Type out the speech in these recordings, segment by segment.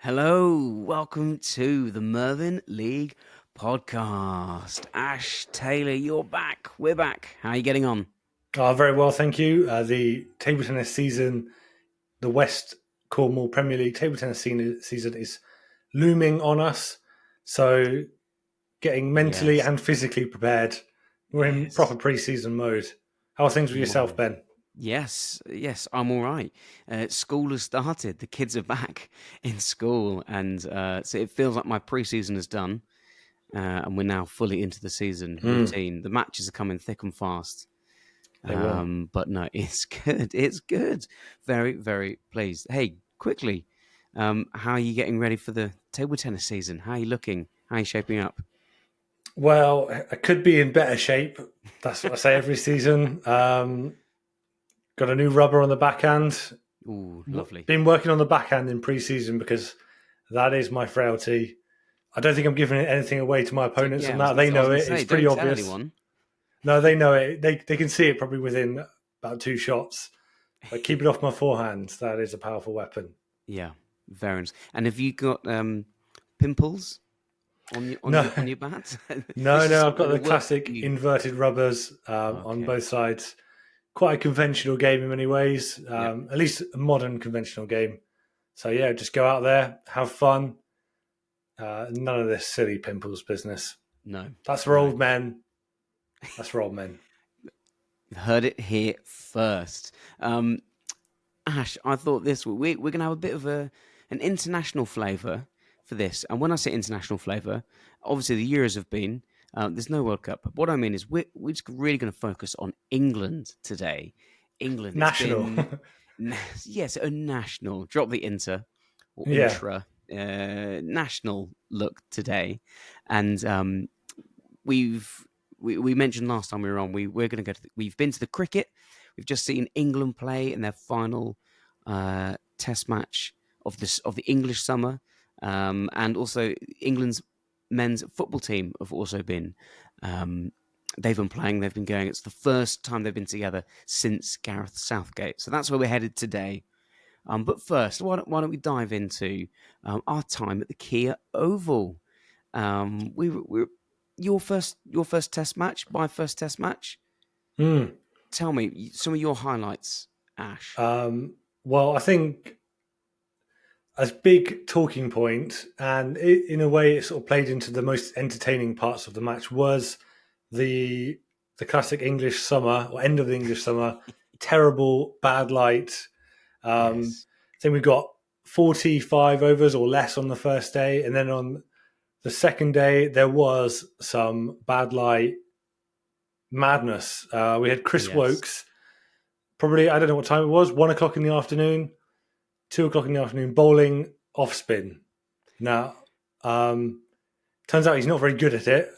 Hello, welcome to the Mervyn League podcast. Ash Taylor, you're back. We're back. How are you getting on? Very well, thank you. The table tennis season, the West Cornwall Premier League table tennis season is looming on us. So, getting mentally Yes, and physically prepared. We're in yes, proper pre-season mode. How are things with yourself, no. Ben? Yes, I'm all right. School has started. The kids are back in school, and so it feels like my preseason is done, and we're now fully into the season routine. The matches are coming thick and fast. They will. But no, it's good. It's good. Very, very pleased. Hey, quickly, how are you getting ready for the table tennis season? How are you looking? How are you shaping up? Well, I could be in better shape. That's what I say every season. Got a new rubber on the backhand. Ooh, lovely. Been working on the backhand in pre-season because that is my frailty. I don't think I'm giving anything away to my opponents on I was that. They I was know gonna it. It's say, pretty don't tell obvious. anyone. No, they know it. They can see it probably within about two shots. But keep it off my forehand. That is a powerful weapon. Yeah, very nice. And have you got pimples on your No, on your bat? no, This is no. I've got something that the works for classic you. inverted rubbers on Okay. both sides. Quite a conventional game in many ways. Yeah. At least a modern conventional game. So yeah, just go out there, have fun. None of this silly pimples business. No. That's for No. old men. That's for old men. Heard it here first. Ash, I thought this we're going to have a bit of an international flavour for this. And when I say international flavour, obviously the Euros have been. There's no World Cup. But what I mean is we're just really going to focus on England today. England. It's National. been yes, a national. Drop the inter or Yeah. intra national look today, and we mentioned last time we were on. We're going to go. We've been to the cricket. We've just seen England play in their final Test match of the English summer, and also England's men's football team have also been. They've been playing. They've been going. It's the first time they've been together since Gareth Southgate. So that's where we're headed today. But first, why don't we dive into our time at the Kia Oval? We your first Test match, my first Test match. Mm. Tell me some of your highlights, Ash. Well, I think a big talking point, and in a way, it sort of played into the most entertaining parts of the match was the the classic English summer or end of the English summer. Terrible, bad light. Yes. I think we got 45 overs or less on the first day, and then on the second day there was some bad light madness. We had Chris Yes. Wokes. Probably I don't know what time it was. 1 o'clock in the afternoon. 2 o'clock in the afternoon, bowling off spin. Now, turns out he's not very good at it.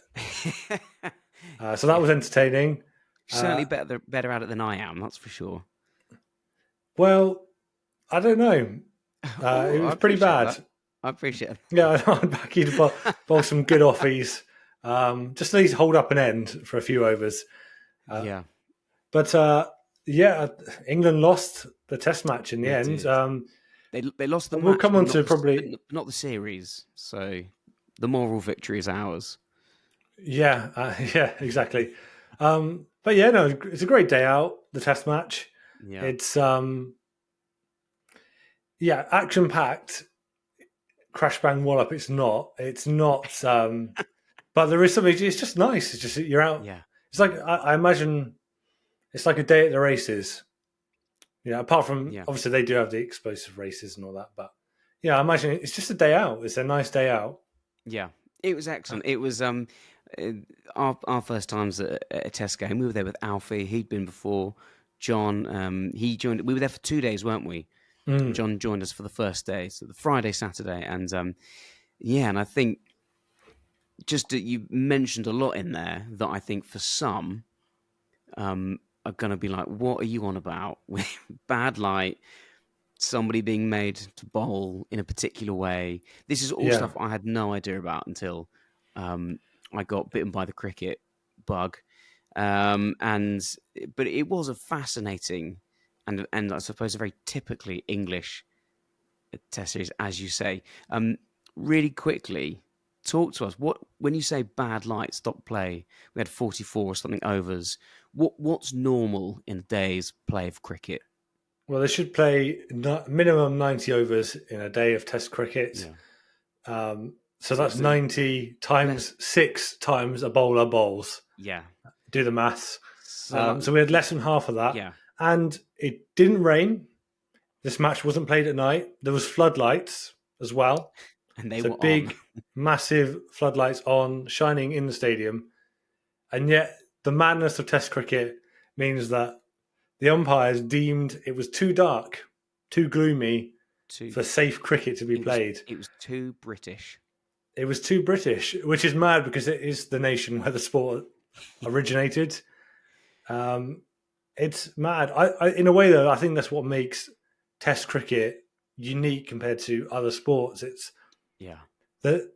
So that Yeah. was entertaining. Certainly better at it than I am. That's for sure. Well, I don't know. Oh, It I was pretty appreciate that. bad. I appreciate Yeah, I'd back you to bowl some good offies. Just at least hold up an end for a few overs. it. Uh, Yeah, but yeah, England lost the test match in the they end. did. They lost the We'll match, come but on not to the probably not the series. So the moral victory is ours. yeah, yeah, exactly. But yeah, no, it's a great day out. The test match. Yeah. It's yeah, action packed. Crash bang wallop. It's not. It's not. But there is something. It's just nice. It's just you're out. Yeah. It's like I imagine it's like a day at the races. You know, apart from Yeah. obviously they do have the explosive races and all that, but yeah, I imagine it's just a day out. It's a nice day out. Yeah, it was excellent. It was uh, our first times at a test game. We were there with Alfie. He'd been before. John, he joined. We were there for 2 days, weren't we? Mm, John joined us for the first day, so the Friday, Saturday, and yeah, and I think just that you mentioned a lot in there that I think for some are going to be like, what are you on about? With bad light, somebody being made to bowl in a particular way. This is all yeah, stuff I had no idea about until I got bitten by the cricket bug. And but it was a fascinating and I suppose a very typically English Test series, as you say. Really quickly, talk to us. What when you say bad light, stop play? We had 44 or something overs. What's normal in a day's play of cricket? Well, they should play minimum 90 overs in a day of Test cricket. Yeah. So that's So 90 less. times 6 times a bowler bowls. Yeah. Do the maths. So like So we had less than half of that. yeah, And it didn't rain. This match wasn't played at night. There was floodlights as well. and they So were on. big, massive floodlights on, shining in the stadium. And yet the madness of Test cricket means that the umpires deemed it was too dark, too gloomy Too. for safe cricket to be It was played. it was too British. It was too British, which is mad because it is the nation where the sport originated. Um, it's mad. In a way, though, I think that's what makes Test cricket unique compared to other sports. It's Yeah. the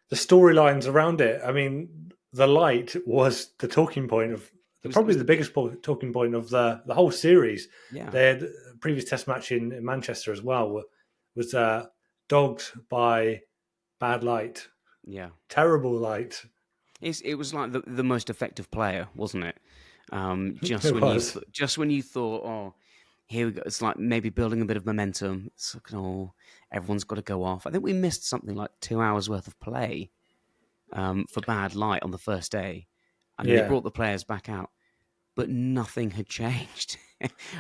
the storylines around it. I mean, the light was the talking point of It probably was the biggest talking point of the whole series. yeah. They had a previous Test match in Manchester as well was dogged by bad light, Yeah. terrible light. It was like the most effective player, wasn't it? Just It when was. just when you thought, oh, here we go. It's like maybe building a bit of momentum. It's like, oh, everyone's got to go off. I think we missed something like 2 hours worth of play for bad light on the first day, and then they Yeah. brought the players back out, but nothing had changed.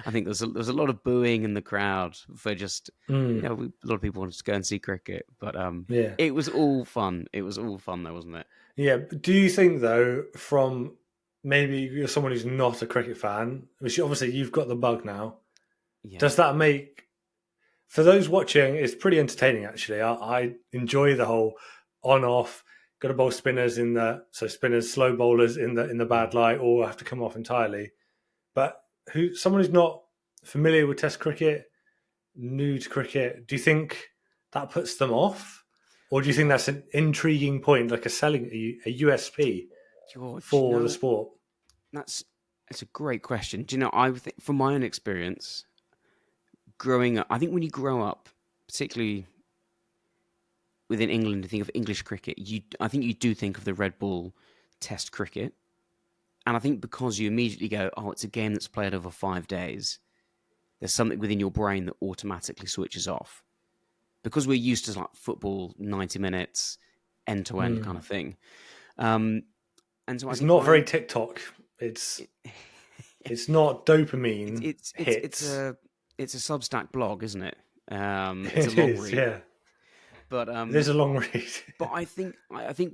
I think there was a lot of booing in the crowd for just Mm, a lot of people wanted to go and see cricket, but yeah. it was all fun. It was all fun, though, wasn't it? Yeah. Do you think though, from maybe you're someone who's not a cricket fan, which obviously you've got the bug now, Yeah, does that make for those watching, it's pretty entertaining actually. I enjoy the whole on off. Got to bowl spinners in the so spinners, slow bowlers in the yeah. bad light, or have to come off entirely. But someone who's not familiar with Test cricket, new to cricket, do you think that puts them off, or do you think that's an intriguing point, like a USP George, for the sport? that's a great question. Do you know? I think from my own experience, growing up, I think when you grow up, particularly within England, you think of English cricket. I think you do think of the red ball Test cricket, and I think because you immediately go, oh, it's a game that's played over 5 days. There's something within your brain that automatically switches off because we're used to like football, 90 minutes, end to end kind Hmm. of thing. Um, and so I It's think not very TikTok. It's it, it's not dopamine it's hits. a Substack blog, isn't it? It's a It long is, read, yeah. but There's a long read. I think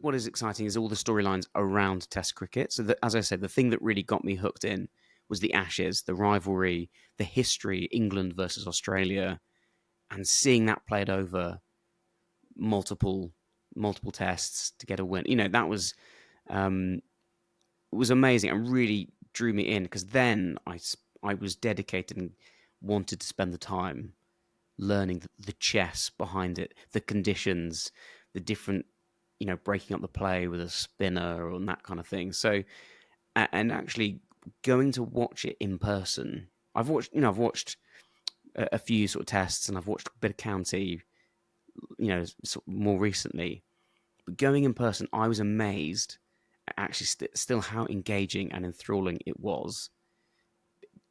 what is exciting is all the storylines around Test cricket. So that, as I said, the thing that really got me hooked in was the Ashes, the rivalry, the history, England versus Australia, and seeing that played over multiple tests to get a win. That um, was amazing and really drew me in because then I was dedicated and wanted to spend the time learning the chess behind it, the conditions, the different, breaking up the play with a spinner and that kind of thing. So, and actually going to watch it in person, I've watched a few sort of tests and I've watched a bit of county, sort of more recently. But going in person, I was amazed at actually still how engaging and enthralling it was,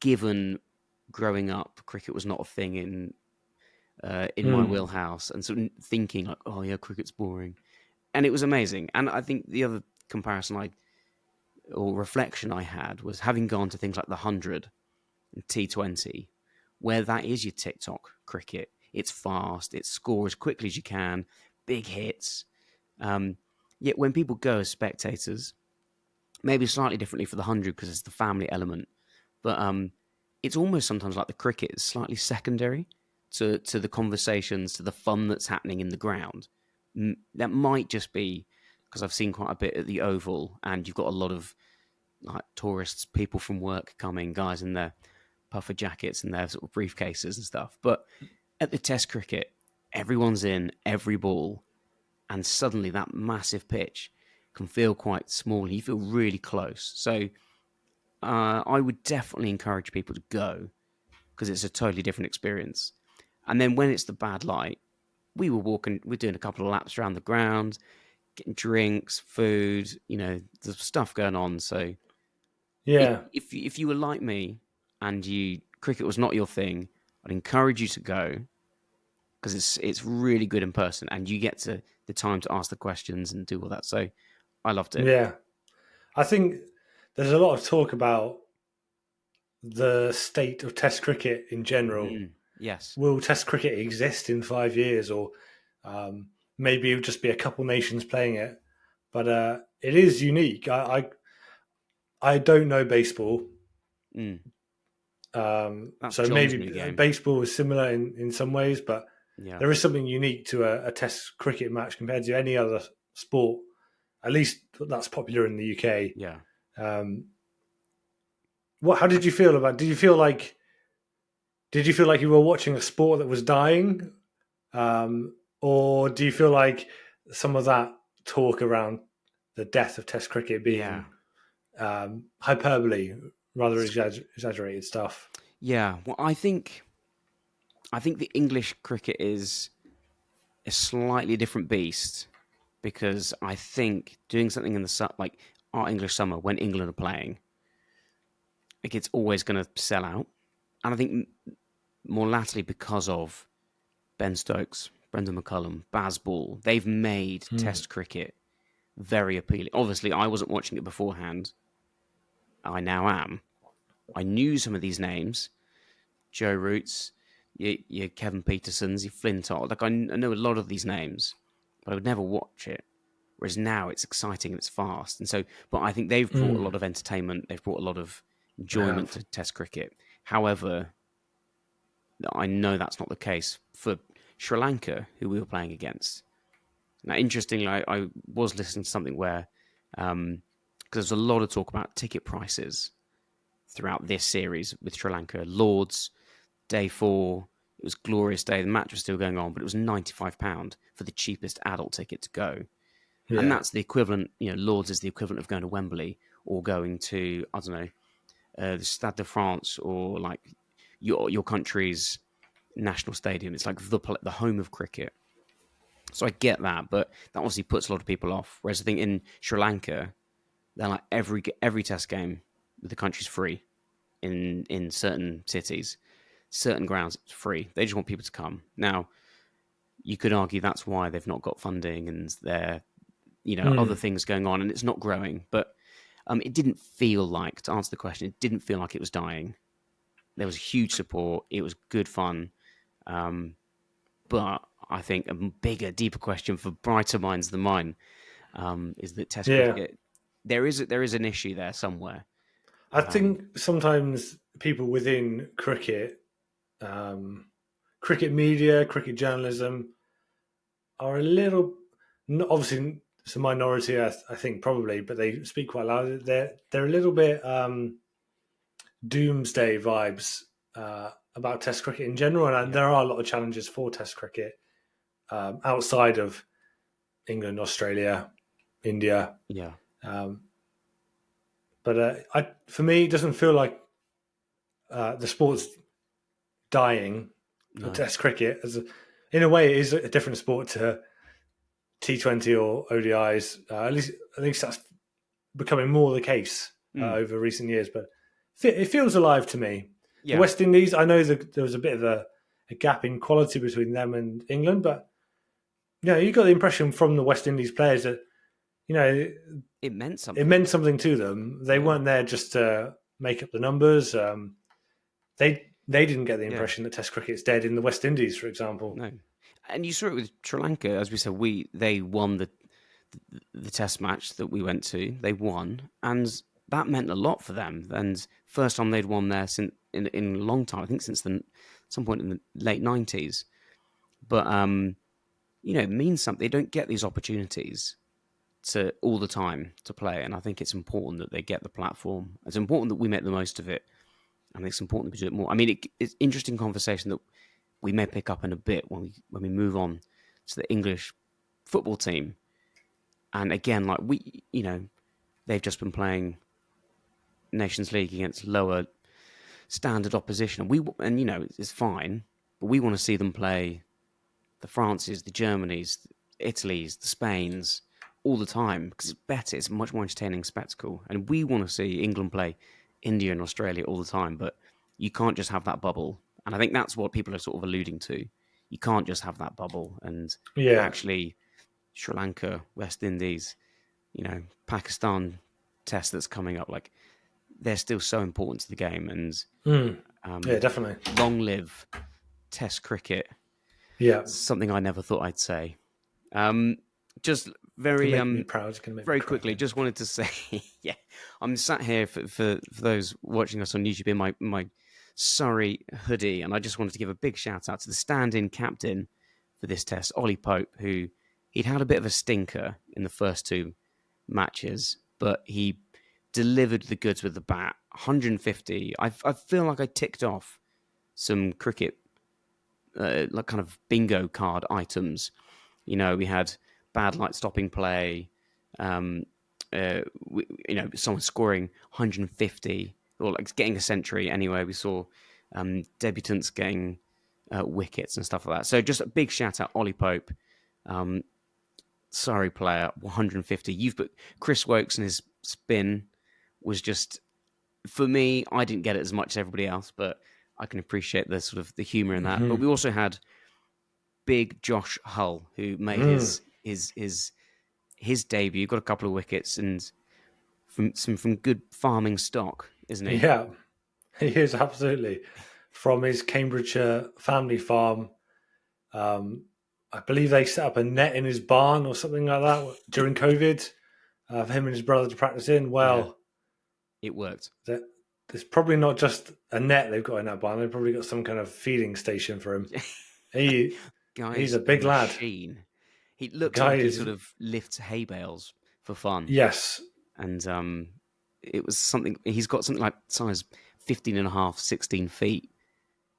given growing up, cricket was not a thing in my Hmm. wheelhouse, and sort of thinking like, oh yeah, cricket's boring, and it was amazing. And I think the other comparison or reflection I had was having gone to things like the 100 and T20, where that is your TikTok cricket. It's fast, it scores as quickly as you can, big hits. Um, Yet when people go as spectators, maybe slightly differently for the 100 because it's the family element, but it's almost sometimes like the cricket is slightly secondary to the conversations, to the fun that's happening in the ground. That might just be because I've seen quite a bit at the Oval, and you've got a lot of like tourists, people from work coming, guys in their puffer jackets and their sort of briefcases and stuff. But at the Test cricket, everyone's in every ball, and suddenly that massive pitch can feel quite small. You feel really close. So I would definitely encourage people to go because it's a totally different experience. And then when it's the bad light, we were walking, we're doing a couple of laps around the ground, getting drinks, food, there's stuff going on. So Yeah, if you were like me and cricket was not your thing, I'd encourage you to go because it's really good in person and you get the time to ask the questions and do all that. So I loved it. yeah. I think there's a lot of talk about the state of Test cricket in general. Yes. Will Test cricket exist in 5 years, or maybe it'll just be a couple nations playing it? But it is unique. I don't know baseball, Mm. That's so John's new maybe game. baseball is similar in some ways, but Yeah. there is something unique to a Test cricket match compared to any other sport, at least that's popular in the UK. Yeah. Um, How did you feel about? Did you feel like you were watching a sport that was dying, or do you feel like some of that talk around the death of Test cricket Yeah. being hyperbole, rather exaggerated stuff? Yeah. Well, I think the English cricket is a slightly different beast because I think doing something in like our English summer when England are playing, like it's always going to sell out. And I think more latterly because of Ben Stokes, Brendan McCullum, Bazball, they've made Test cricket very appealing. Obviously, I wasn't watching it beforehand. I now am. I knew some of these names, Joe Roots, your Kevin Petersons, your Flintoff. Like I know a lot of these names, but I would never watch it. Whereas now it's exciting and it's fast, and so. But I think they've brought a lot of entertainment. They've brought a lot of enjoyment to Test cricket. However, I know that's not the case for Sri Lanka, who we were playing against. Now, interestingly, I was listening to something where, because there's a lot of talk about ticket prices throughout this series with Sri Lanka. Lords, day 4, it was glorious day. The match was still going on, but it was £95 for the cheapest adult ticket to go. And Yeah, that's the equivalent, Lords is the equivalent of going to Wembley or going to, I don't know, the Stade de France or like your country's national stadium. It's like the home of cricket. So I get that, but that obviously puts a lot of people off. Whereas I think in Sri Lanka, they're like every test game, the country's free in certain cities, certain grounds, it's free. They just want people to come. Now, you could argue that's why they've not got funding and they're, other things going on and it's not growing. But it didn't feel like, to answer the question, it didn't feel like it was dying. There was huge support. It was good fun. But I think a bigger, deeper question for brighter minds than mine is that Test yeah. cricket, there is an issue there somewhere. I think sometimes people within cricket, cricket media, cricket journalism, are a little, obviously it's a minority, I think probably, but they speak quite loud. They're a little bit doomsday vibes about Test cricket in general, and there are a lot of challenges for Test cricket outside of England, Australia, India. Yeah. But for me, it doesn't feel like the sport's dying for No. Test cricket. In a way, it is a different sport to T20 or ODIs. At least that's becoming more the case over recent years. But it feels alive to me. Yeah. The West Indies, I know there was a bit of a gap in quality between them and England, but you got the impression from the West Indies players that It meant something. it meant something to them. They weren't there just to make up the numbers. They didn't get the impression that Test cricket's dead in the West Indies, for example. No. And you saw it with Sri Lanka, as we said. They won the Test match that we went to. They won, and that meant a lot for them. And first time they'd won there in a long time. I think since some point in the late 90s. But it means something. They don't get these opportunities to all the time to play, and I think it's important that they get the platform. It's important that we make the most of it, and it's important that we do it more. I mean, it's interesting conversation that we may pick up in a bit when we move on to the English football team. And again, like they've just been playing Nations League against lower standard opposition, and it's fine. but we want to see them play the Frances, the Germanys, the Italys, the Spains all the time because it's better. It's a much more entertaining spectacle, and we want to see England play India and Australia all the time. But you can't just have that bubble, and I think that's what people are sort of alluding to. You can't just have that bubble, and Yeah. actually, Sri Lanka, West Indies, Pakistan test that's coming up, like they're still so important to the game, and Yeah, definitely. long live Test cricket. Yeah. Something I never thought I'd say. Just Can very make me proud. It's going to make me very cry. quickly, just wanted to say, yeah, I'm sat here for those watching us on YouTube in my Surrey hoodie, and I just wanted to give a big shout out to the stand-in captain for this test, Ollie Pope, who he'd had a bit of a stinker in the first two matches, but he delivered the goods with the bat. 150. I feel like I ticked off some cricket like kind of bingo card items. We had bad light stopping play. Someone scoring 150 or like getting a century. Anyway, we saw debutants getting wickets and stuff like that. So just a big shout out, Ollie Pope, Surrey player, 150. You've put Chris Wokes and his spin was just, for me, I didn't get it as much as everybody else, but I can appreciate the sort of the humour in that. But we also had big Josh Hull, who made his debut, got a couple of wickets, and from good farming stock, isn't he? Yeah, he is absolutely from his Cambridgeshire family farm. I believe they set up a net in his barn or something like that during COVID for him and his brother to practice in. Well, it worked. There's probably not just a net they've got in that barn. They've probably got some kind of feeding station for him. He's a big lad. He looks like he sort of lifts hay bales for fun. Yes. And it was something, he's got something like size 15 and a half, 16 feet.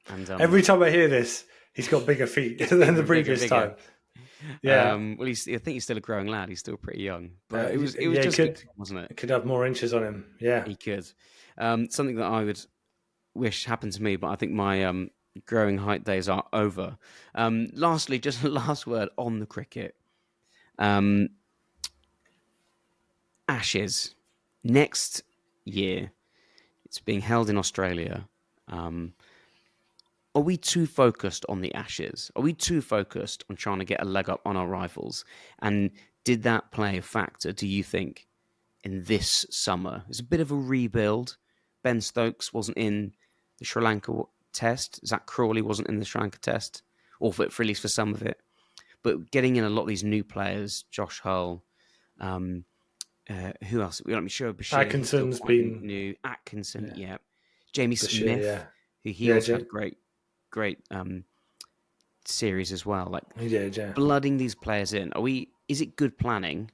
And every time I hear this, he's got bigger feet than the previous time. Yeah. Well, I think he's still a growing lad. He's still pretty young. But it was just good, wasn't it? It could have more inches on him. Yeah. He could. Something that I would wish happened to me, but I think my growing height days are over. Lastly, just a last word on the cricket. Ashes. Next year, it's being held in Australia. Are we too focused on the Ashes? Are we too focused on trying to get a leg up on our rivals? And did that play a factor, do you think, in this summer? It's a bit of a rebuild. Ben Stokes wasn't in the Sri Lanka test. Zach Crawley wasn't in the Sri Lanka test, or for at least for some of it. But getting in a lot of these new players, Josh Hull, who else? I'm sure Bashir. Atkinson's been new. Atkinson, yeah. Jamie Bashir, Smith, who he also had a great series as well. Like he did, yeah. Blooding these players in. Is it good planning,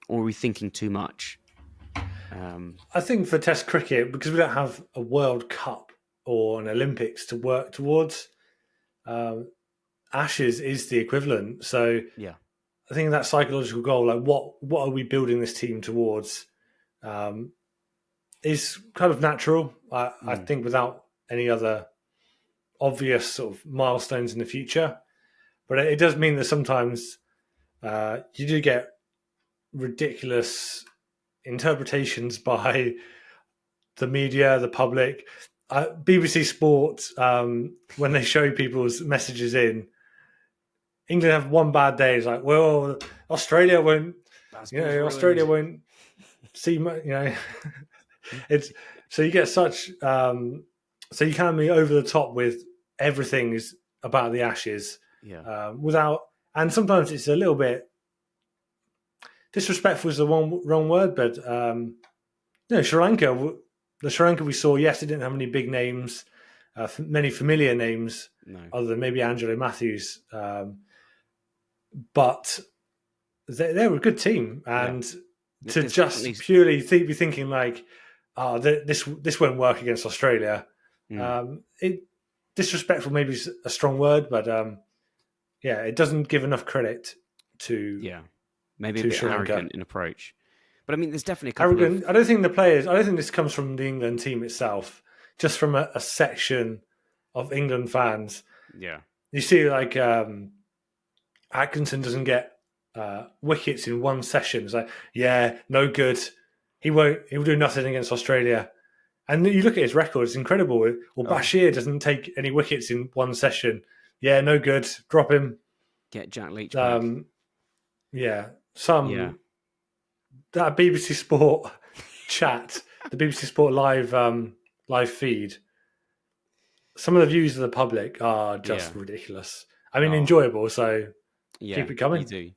or are we thinking too much? I think for Test cricket, because we don't have a World Cup or an Olympics to work towards, Ashes is the equivalent. So yeah, I think that psychological goal, like what are we building this team towards, is kind of natural. I think without any other obvious sort of milestones in the future, but it does mean that sometimes you do get ridiculous interpretations by the media, the public. BBC Sport, when they show people's messages in, England have one bad day. It's like, well, Australia won't, Australia won't see, it's so you get such, so you can be over the top with everything is about the Ashes, and sometimes it's a little bit disrespectful is the wrong word, but Sri Lanka. The Sri Lanka we saw, yes, it didn't have any big names, many familiar names, other than maybe Angelo Matthews, but they were a good team, and to just purely be thinking like, this won't work against Australia. Disrespectful maybe is a strong word, but it doesn't give enough credit to maybe a bit arrogant in approach. But I mean, there's definitely a couple arrogant. I don't think this comes from the England team itself, just from a section of England fans. Yeah. You see, like Atkinson doesn't get wickets in one session. It's like, yeah, no good. He won't. He'll do nothing against Australia. And you look at his record; it's incredible. Or Oh, Bashir doesn't take any wickets in one session. Yeah, no good. Drop him. get Jack Leach back. Um, yeah, Yeah. that BBC Sport chat, the BBC Sport live feed. Some of the views of the public are Yeah. just ridiculous. I mean, Oh, enjoyable. So yeah. keep it You coming. do.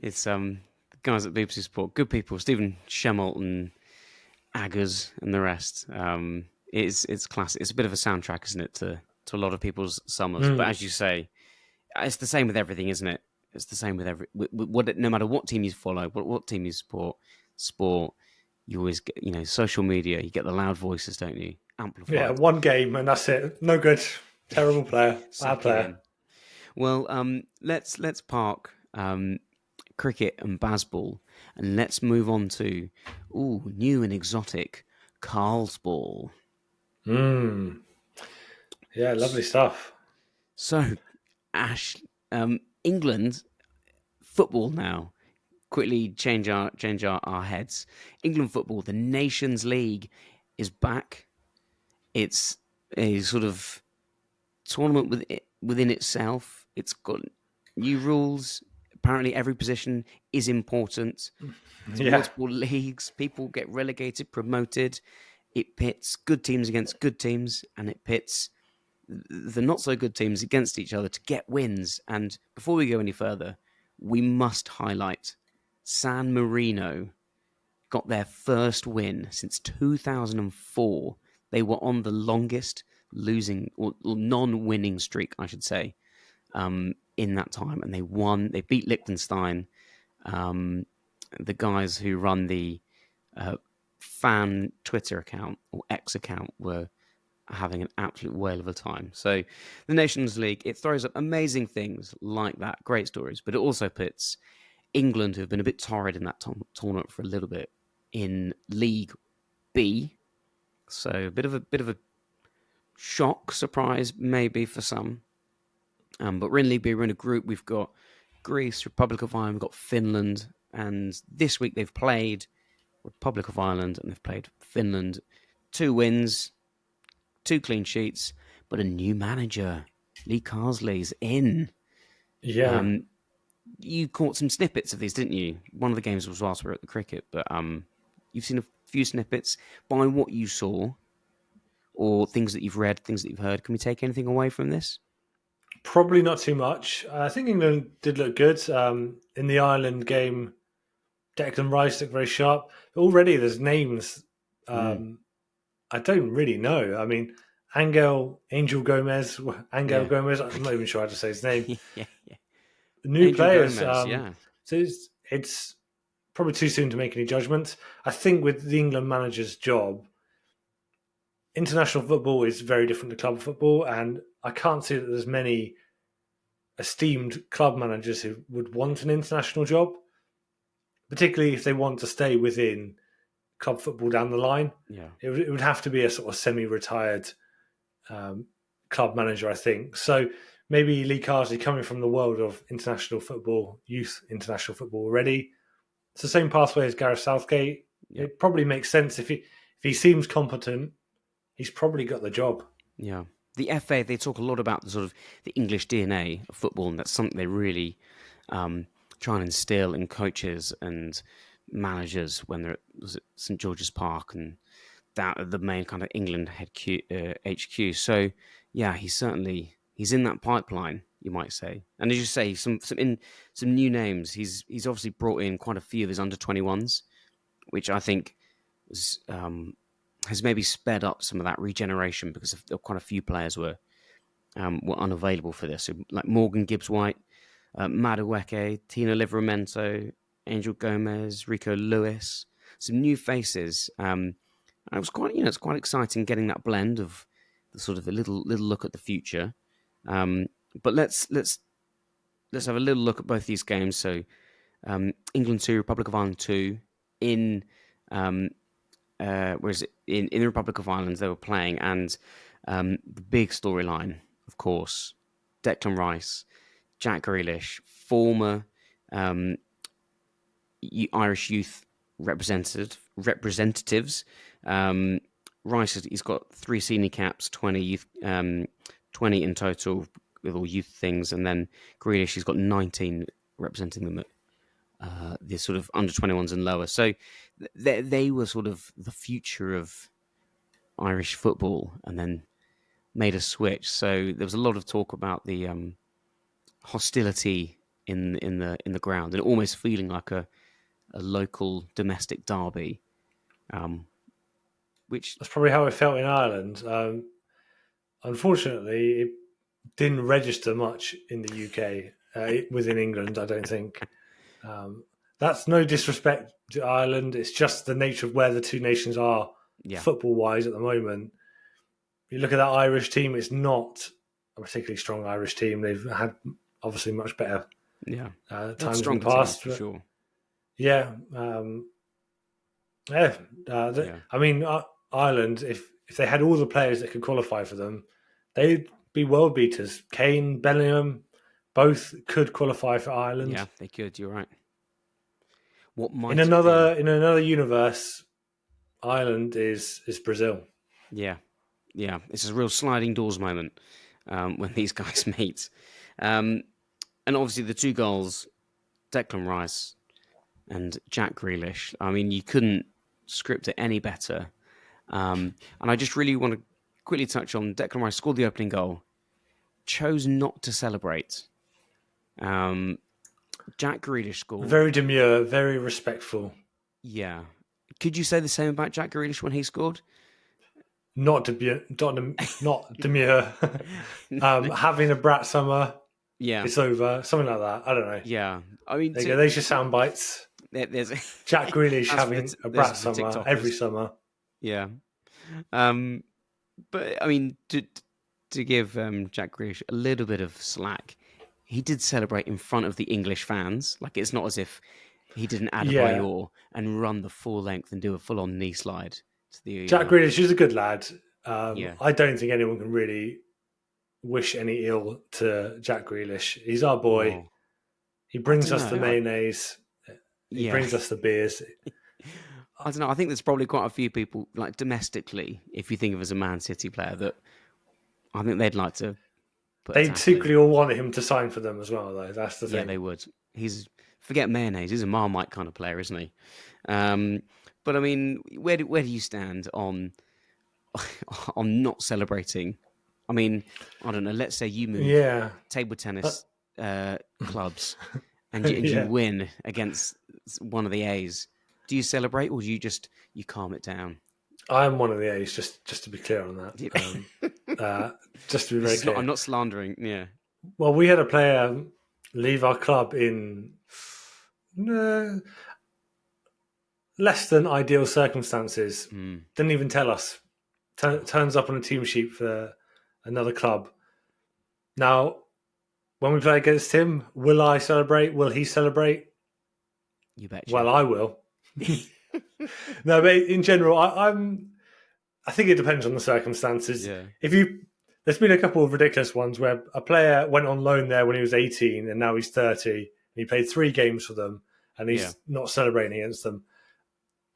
It's the guys at BBC Sport, good people. Stephen Shemmelt and Aggers and the rest. It's classic. It's a bit of a soundtrack, isn't it, to a lot of people's summers? But Mm. as you say, it's the same with everything, isn't it? It's the same with what. No matter what team you follow, what team you support, sport. You always get, social media. You get the loud voices, don't you? Yeah, Amplified. one game and that's it. No good. Terrible player. Bad Suck it player. in. Well, let's park cricket and Bazball, and let's move on to new and exotic Carsball. Mm. Yeah, lovely stuff. So, Ash, England football now. Quickly change our heads. England football, the Nations League is back. It's a sort of tournament within itself. It's got new rules. Apparently, every position is important. It's Yeah. multiple leagues. People get relegated, promoted. It pits good teams against good teams, and it pits the not so good teams against each other to get wins. And before we go any further, we must highlight San Marino got their first win since 2004. They were on the longest losing or non-winning streak, I should say, in that time, and they won. They beat Liechtenstein. Um, the guys who run the fan Twitter account or X account were having an absolute whale of a time. So the Nations League, it throws up amazing things like that, great stories, but it also puts England, who have been a bit torrid in that tournament for a little bit, in League B. So a bit of a shock, surprise, maybe for some. But we're in League B. We're in a group. We've got Greece, Republic of Ireland, we've got Finland, and this week they've played Republic of Ireland and they've played Finland. 2 wins, 2 clean sheets, but a new manager. Lee Carsley's in. Yeah. Um, you caught some snippets of these, didn't you? One of the games was whilst we were at the cricket, but you've seen a few snippets. By what you saw, or things that you've read, things that you've heard, can we take anything away from this? Probably not too much. I think England did look good. In the Ireland game, Declan Rice looked very sharp. Already there's names Mm, I don't really know. I mean, Angel Gomez, Angel yeah. Gomez, I'm not even sure how to say his name. Yeah, yeah. New Angel players. Gomez, yeah. So it's probably too soon to make any judgments. I think with the England manager's job, international football is very different to club football, and I can't see that there's many esteemed club managers who would want an international job, particularly if they want to stay within club football down the line. Yeah. It would have to be a sort of semi-retired um, club manager, I think. So maybe Lee Carsley, coming from the world of international football, youth international football already, it's the same pathway as Gareth Southgate. Yep. It probably makes sense if he seems competent, he's probably got the job. Yeah. The FA, they talk a lot about the sort of the English DNA of football, and that's something they really try and instill in coaches and managers when they're at St George's Park, and that the main kind of England HQ. So yeah, he's in that pipeline, you might say. And as you say, some new names. He's obviously brought in quite a few of his under-21s, which I think was, has maybe sped up some of that regeneration because quite a few players were unavailable for this. So, like Morgan Gibbs-White, Madueke, Tina Livramento, Angel Gomez, Rico Lewis, some new faces. And it was it's quite exciting getting that blend of the sort of a little look at the future. But let's have a little look at both these games. So England 2, Republic of Ireland 2 in whereas in the Republic of Ireland they were playing, and the big storyline of course, Declan Rice, Jack Grealish, former um, Irish youth representatives. Rice, he's got 3 senior caps, 20 youth, 20 in total with all youth things, and then Grealish, he's got 19 representing them at the sort of under 21s and lower. So they were sort of the future of Irish football, and then made a switch. So there was a lot of talk about the hostility in the ground, and almost feeling like a local domestic derby, which That's probably how it felt in Ireland. Unfortunately, it didn't register much in the UK. Within England, I don't think. That's no disrespect to Ireland. It's just the nature of where the two nations are yeah football-wise at the moment. You look at that Irish team; it's not a particularly strong Irish team. They've had obviously much better yeah times in the stronger teams past. for sure. Yeah, yeah. Yeah, I mean, Ireland, if they had all the players that could qualify for them, they'd be world beaters. Kane, Bellingham, both could qualify for yeah, Ireland. they could. You're right. What In might have been? another universe, Ireland is Brazil. Yeah, yeah. It's a real sliding doors moment when these guys meet, um, and obviously the 2 goals, Declan Rice and Jack Grealish. I mean, you couldn't script it any better. And I just really want to quickly touch on Declan Rice scored the opening goal, chose not to celebrate. Um, Jack Grealish scored. Very demure, very respectful. Yeah. Could you say the same about Jack Grealish when he scored? Not demure. Not demure. Having a brat summer, Yeah. it's over. Something like that. I don't know. Yeah. I mean, There you go. There's your sound bites. there's Jack Grealish that's for having a this brat is for summer every TikTokers. summer. Yeah. Um, but I mean, to give Jack Grealish a little bit of slack, he did celebrate in front of the English fans. Like, it's not as if he did an Yeah, Adebayor and run the full length and do a full on knee slide to the Jack Grealish is a good lad. yeah. I don't think anyone can really wish any ill to Jack Grealish. He's our boy. Well, He I brings don't us the know. mayonnaise. He Yeah, brings us the beers. I don't know. I think there's probably quite a few people, like domestically, if you think of as a Man City player, that I think they'd like to put a They tackle in. secretly all want him to sign for them as well, though. That's the Yeah, thing. they would. He's forget mayonnaise. He's a Marmite kind of player, isn't he? Um, but I mean, where do you stand on on not celebrating? I mean, I don't know. Let's say you move Yeah. table Uh, tennis clubs and you yeah. win against one of the A's. Do you celebrate, or do you calm it down? I'm one of the A's, just to be clear on that. Yeah. Uh, just to be This very is not. I'm clear. not slandering. Yeah. Well, we had a player leave our club in uh, less than ideal circumstances. Mm. Didn't even tell us. Turns up on a team sheet for another club. Now, when we play against him, will I celebrate? Will he celebrate? You betcha. Well, I will. No, but in general, I think it depends on the circumstances. Yeah. There's been a couple of ridiculous ones where a player went on loan there when he was 18 and now he's 30. And he played 3 games for them and Yeah. he's not celebrating against them.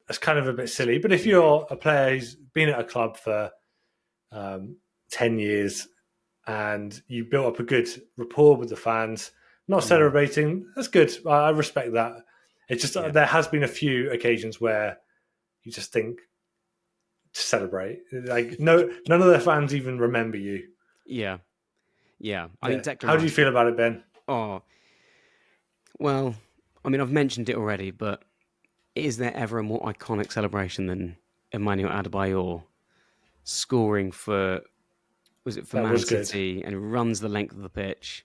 That's kind of a bit silly. But if Yeah. you're a player who's been at a club for 10 years and you built up a good rapport with the fans, not celebrating, that's good. I respect that. It's just Yeah. there has been a few occasions where you just think, celebrate. Like none of their fans even remember you. Yeah. Yeah. I mean, Yeah. Declan How do you Rice. feel about it, Ben? Oh, well. I mean, I've mentioned it already, but is there ever a more iconic celebration than Emmanuel Adebayor scoring for, was it for That Man was good. City, and runs the length of the pitch,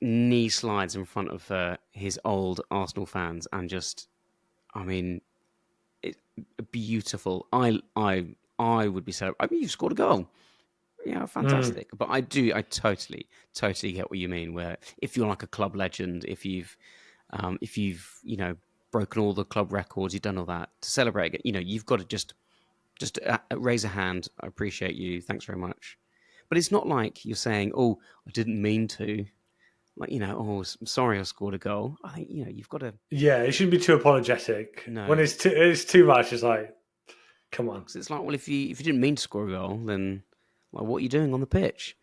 knee slides in front of his old Arsenal fans, and just, I mean, it's beautiful. I would be celebrating. I mean, you've scored a goal. Yeah, Mm. fantastic. But I totally, totally get what you mean. Where if you're like a club legend, if you've broken all the club records, you've done all that to celebrate it. You've got to just raise a hand. I appreciate you. Thanks very much. But it's not like you're saying, "Oh, I didn't mean to." Like, "Oh, I'm sorry, I scored a goal." I think you've got to Yeah, it shouldn't be too apologetic. When know, it's too much, it's like, come on. because it's like, well, if you didn't mean to score a goal, then like, what are you doing on the pitch?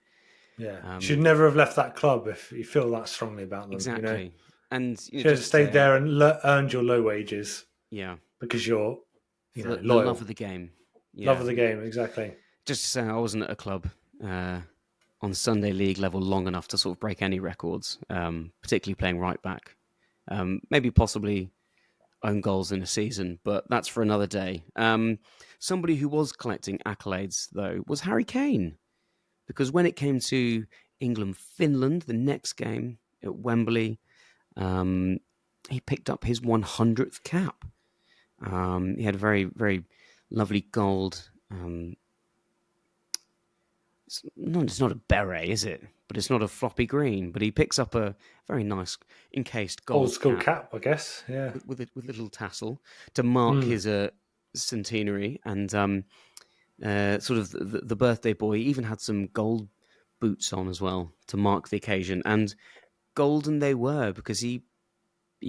Yeah, you should Um, never have left that club if you feel that strongly about them. exactly, and You should have just stayed there and earned your low wages yeah, because you're, for the love of loyal, the game. love Yeah, of the game. Exactly. just to say, I wasn't at a club on Sunday league level long enough to sort of break any records, particularly playing right back. Maybe possibly own goals in a season, but that's for another day. Somebody who was collecting accolades, though, was Harry Kane, because when it came to England-Finland, the next game at Wembley, um, he picked up his 100th cap. He had a very, very lovely gold. It's not a beret, is it? But it's not a floppy green. But he picks up a very nice encased Old gold school cap cap, I guess. Yeah. with a little tassel to mark Mm. his centenary, and sort of the birthday boy even had some gold boots on as well to mark the occasion, and golden they were because he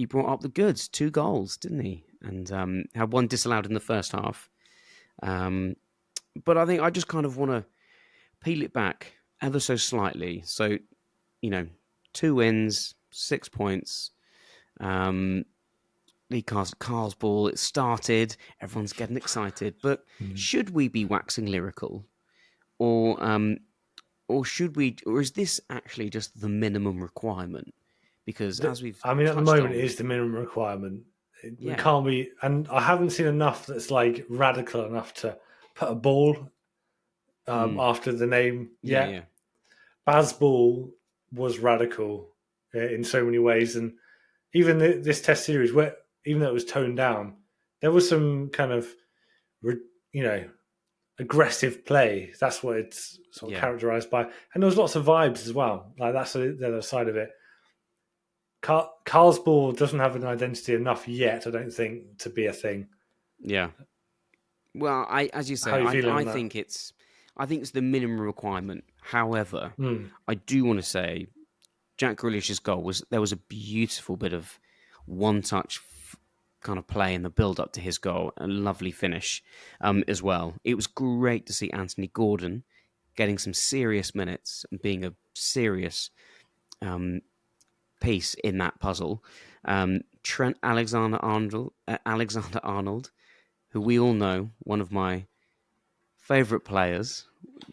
brought up the goods, 2 goals, didn't he? And had one disallowed in the first half. But I think I just kind of want to peel it back ever so slightly. So, you know, 2 wins, 6 points. Lee Carsball, it started, everyone's getting excited. But should we be waxing lyrical? Or should we, or is this actually just the minimum requirement? Because as we've I mean, at the touched moment, on, it is the minimum requirement. It yeah, can't be, and I haven't seen enough that's like radical enough to put a ball after the name yeah, yet. yeah, Bazball was radical in so many ways, and even this test series, where even though it was toned down, there was some kind of you know aggressive play. That's what it's sort of yeah. characterized by, and there was lots of vibes as well. Like that's the other side of it. Carsball doesn't have an identity enough yet, I don't think, to be a thing. Yeah. Well, as you How say, are you I, feeling I on that? think it's the minimum requirement. However, Mm. I do want to say Jack Grealish's goal there was a beautiful bit of one touch kind of play in the build up to his goal, a lovely finish as well. It was great to see Anthony Gordon getting some serious minutes and being a serious piece in that puzzle. Trent Alexander Arnold, who we all know, one of my favourite players,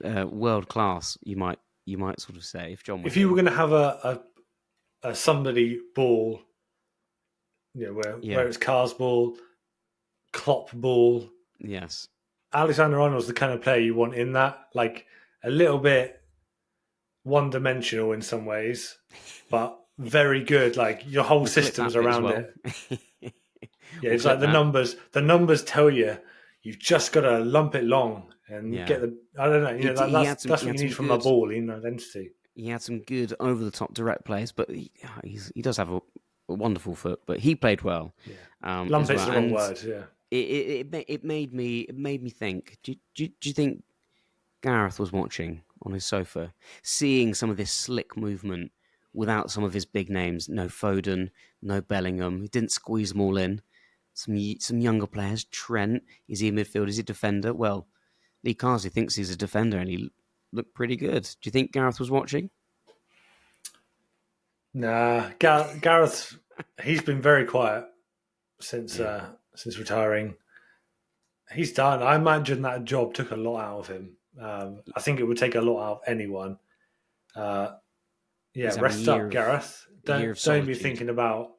world class. You might sort of say if John were If you were here. going to have a somebody ball, Yeah. where it's Carsball, Klopp ball, Yes. Alexander Arnold's the kind of player you want in that, like a little bit one dimensional in some ways, but very good. Like your whole We'll clip system's that bit as around well. it. Yeah, We'll it's like clip that. the numbers tell you you've just got to lump it long and Yeah. get the. I don't know. He had some. That's He what had you some need from a good. ball in identity. He had some good over the top direct plays, but he does have a wonderful foot. But he played well Yeah, as lump it's well, the wrong and word. Yeah. it made me think. Do you think Gareth was watching on his sofa, seeing some of this slick movement without some of his big names? No Foden, no Bellingham. He didn't squeeze them all in. Some younger players. Trent, is he a midfielder? Is he a defender? Well, Lee Carsley thinks he's a defender, and he looked pretty good. Do you think Gareth was watching? Nah, Gareth, he's been very quiet Yeah, since retiring. He's done. I imagine that job took a lot out of him. I think it would take a lot out of anyone. Uh, yeah, he's having rest up, Gareth. a year Don't of don't be solitude. thinking about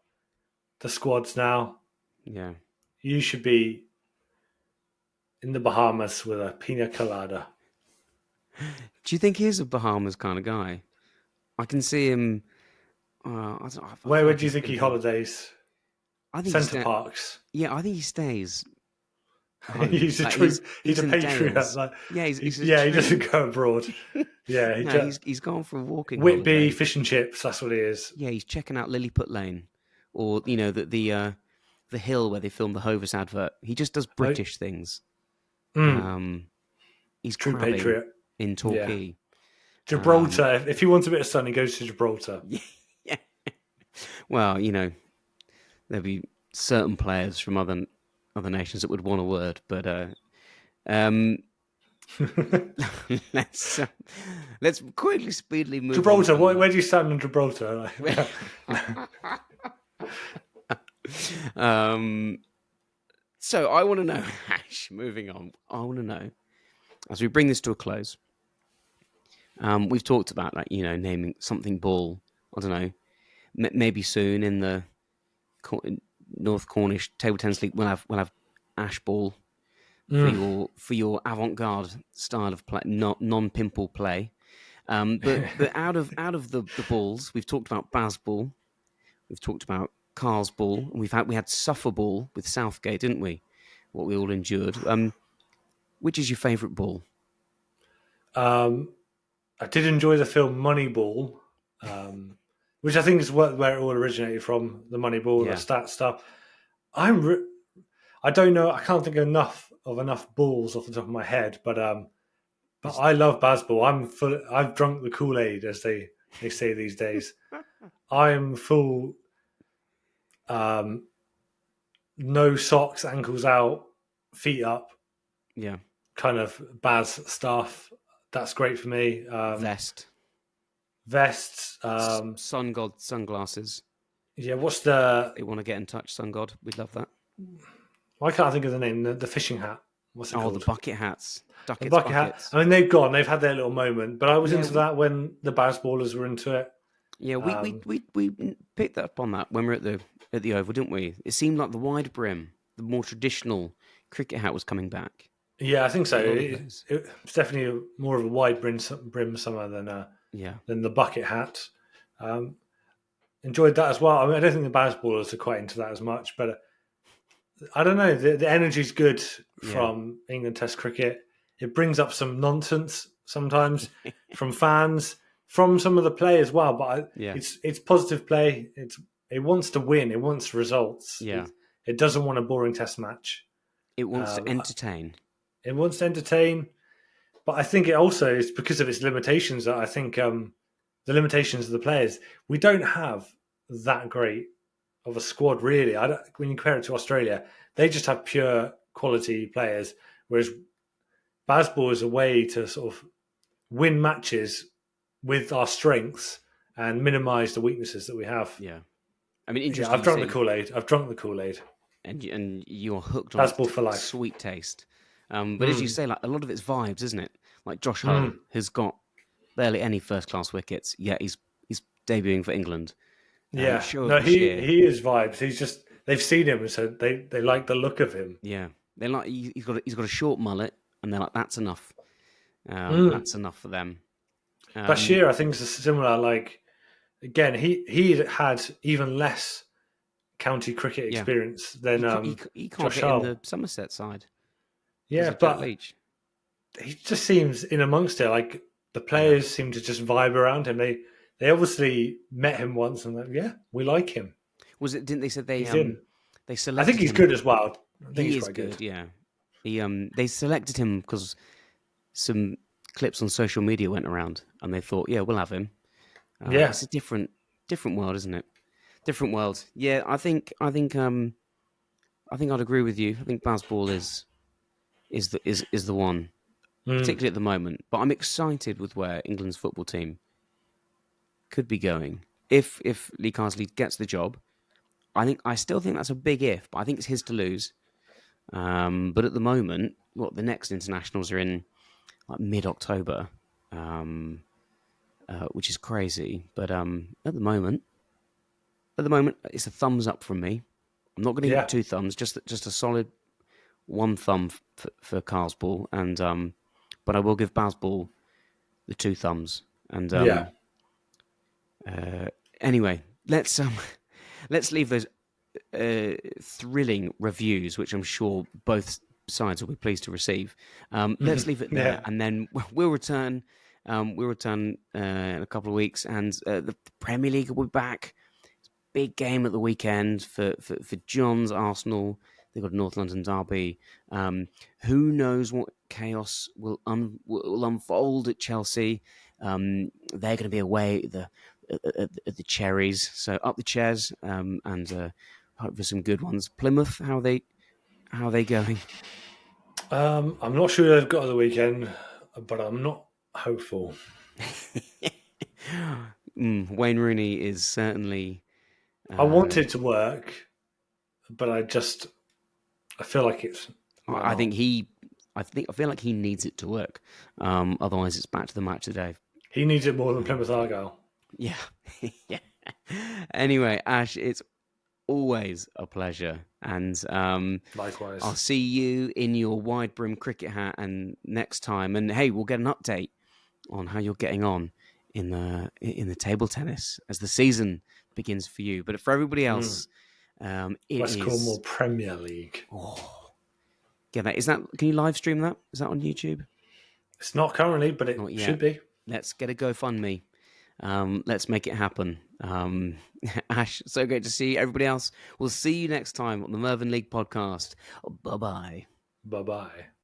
the squads now. Yeah. You should be in the Bahamas with a pina colada. Do you think he's a Bahamas kind of guy? I can see him. I feel Where like do you he's think going he to be. holidays? I think Centre Parks. Yeah, I think he stays home. He's a Like true. He's he's a in patriot. Dales. Like, Yeah, he's a yeah, he true. doesn't go abroad. Yeah, he No, just he's gone for a walking Whitby holiday. fish and chips. That's what he is. Yeah, he's checking out Lilliput Lane, or the hill where they filmed the Hovis advert. He just does Oh, British things. mm, Um, he's true crabbing patriot. in Yeah. Torquay. Gibraltar. If he wants a bit of sun, he goes to Gibraltar. Yeah. Well, there'll be certain players from other nations that would want a word, but um, let's let's quickly, speedily move on. Gibraltar. Where do you stand on Gibraltar? So I want to know, Ash, moving on, I want to know, as we bring this to a close, we've talked about, like, naming something ball, I don't know, maybe soon in the North Cornish Table Tennis League, we'll have Ash Ball for your avant-garde style of play, non-pimple play. But out of the balls, we've talked about Bazball, we've talked about Carsball, and we had Sufferball with Southgate, didn't we? What we all endured. Which is your favourite ball? I did enjoy the film Moneyball, which I think is where it all originated from. The Moneyball, the stat stuff. I don't know. I can't think of enough balls off the top of my head, but I love Bazball. I've drunk the Kool-Aid, as they say these days. I'm full. No socks, ankles out, feet up. Yeah. Kind of Baz stuff. That's great for me. Vests. Sun God sunglasses. Yeah, what's the... They want to get in touch, Sun God. We'd love that. Why can't I think of the name? The fishing hat. What's it called? The bucket hats. The bucket hat. I mean, they've had their little moment, but I was into that when the Bazballers were into it. Yeah, we picked up on that when we were at the Oval, didn't we? It seemed like the wide brim, the more traditional cricket hat, was coming back. Yeah, I think so. It's definitely more of a wide brim summer than the bucket hat. Enjoyed that as well. I mean, I don't think the Bazballers are quite into that as much, but I don't know. The energy's good from England Test cricket. It brings up some nonsense sometimes from fans, from some of the play as well. But it's positive play. It wants to win. It wants results. Yeah. It doesn't want a boring Test match. It wants to entertain. It wants to entertain. But I think it also is because of its limitations that I think the limitations of the players. We don't have that great of a squad, really. When you compare it to Australia, they just have pure quality players, whereas Bazball is a way to sort of win matches with our strengths and minimise the weaknesses that we have. Yeah. I mean, interesting. I've drunk the Kool-Aid. And you're hooked on Bazball for life. Sweet taste. But as you say, like, a lot of it's vibes, isn't it? Like Josh Hull has got barely any first-class wickets, yet he's debuting for England. Yeah, he is vibes. He's just, they've seen him and so they like the look of him. Yeah, they like he's got a short mullet, and they're like, that's enough. That's enough for them. Bashir, I think, is a similar. Like, again, he had even less county cricket experience than he can't Josh get Hull. in the Somerset side. Yeah, but he just seems in amongst it. Like, the players seem to just vibe around him. They obviously met him once and like, we like him. Was it? Didn't they say they selected? I think he's good as well. I think he's quite good. Yeah, they selected him because some clips on social media went around, and they thought, we'll have him. It's a different world, isn't it? Different world. Yeah, I think I'd agree with you. I think Bazball is the one, particularly at the moment. But I'm excited with where England's football team could be going if Lee Carsley gets the job. I still think that's a big if, but I think it's his to lose. But at the moment, the next internationals are in like mid-October, which is crazy. But at the moment, it's a thumbs up from me. I'm not going to give it 2 thumbs, just a solid 1 thumb for Carsball, and but I will give Bazball the 2 thumbs. And anyway, let's leave those thrilling reviews, which I'm sure both sides will be pleased to receive. Let's leave it there, and then we'll return. We'll return in a couple of weeks, and the Premier League will be back. Big game at the weekend for John's Arsenal. They've got a North London derby. Who knows what chaos will unfold at Chelsea? They're going to be away at the Cherries, so up the Chairs, and hope for some good ones. Plymouth, how are they going? I'm not sure they've got the weekend, but I'm not hopeful. Wayne Rooney is certainly. I Uh, want it to work, but I feel like it might I not. think I feel like he needs it to work. Otherwise, it's back to the match today. He needs it more than Plymouth Argyle. Yeah, yeah. Anyway, Ash, it's always a pleasure, and I'll Likewise. see you in your wide brim cricket hat and next time. And hey, we'll get an update on how you're getting on in the table tennis as the season begins for you. But for everybody Mm. else, it West Cornwall is. Premier League. Oh, get that? Is that? Can you live stream that? Is that on YouTube? It's not currently, but it Not should yet. be. Let's get a GoFundMe. Let's make it happen. Ash, so great to see you. Everybody else, we'll see you next time on the Mervyn League podcast. Bye bye. Bye bye.